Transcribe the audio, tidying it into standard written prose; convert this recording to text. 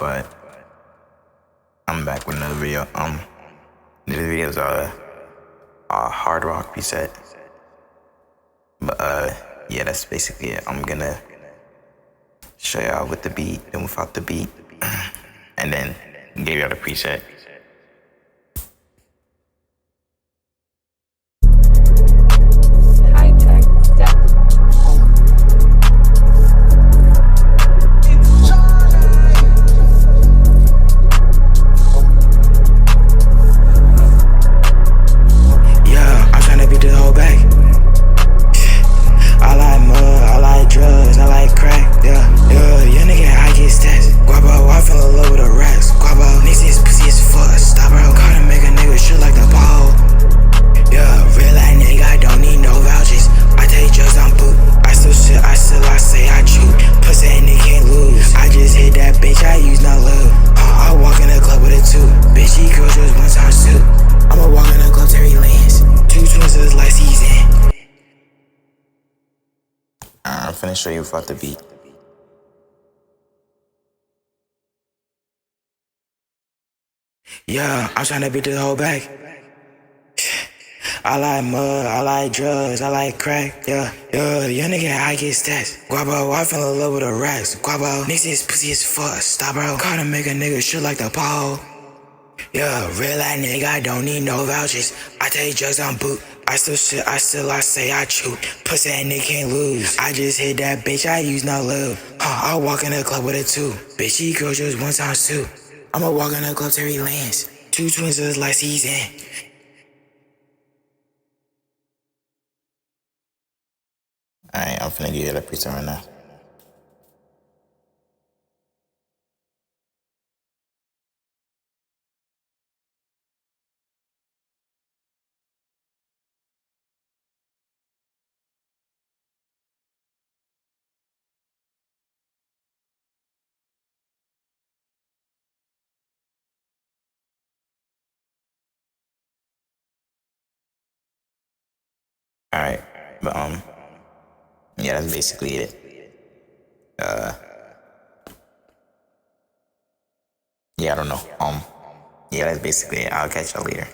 but I'm back with another video. This video's a hard rock preset, but yeah, that's basically it. I'm gonna show y'all with the beat, then without the beat, and then give y'all the preset. I'm finna show you without the beat. Yeah, I'm tryna beat the whole bag. I like mud, I like drugs, I like crack, yeah. Young nigga, I get stats. Guabo, I fell in love with the racks. Guabo, niggas is pussy as fuck, stop bro. Call to make a nigga shit like the pole. Yeah, real life nigga, I don't need no vouchers. I take drugs on boot. I still shit, I say I chew. Pussy that nigga can't lose. I just hit that bitch, I use no love. I walk in the club with a two. Bitch, she girl just 1x2. I'ma walk in the club, Terry Lance. Two twins just like season. Alright, I'm finna give you that preset right now. Alright, but yeah, that's basically it. Yeah, I don't know. Yeah, that's basically it. I'll catch y'all later.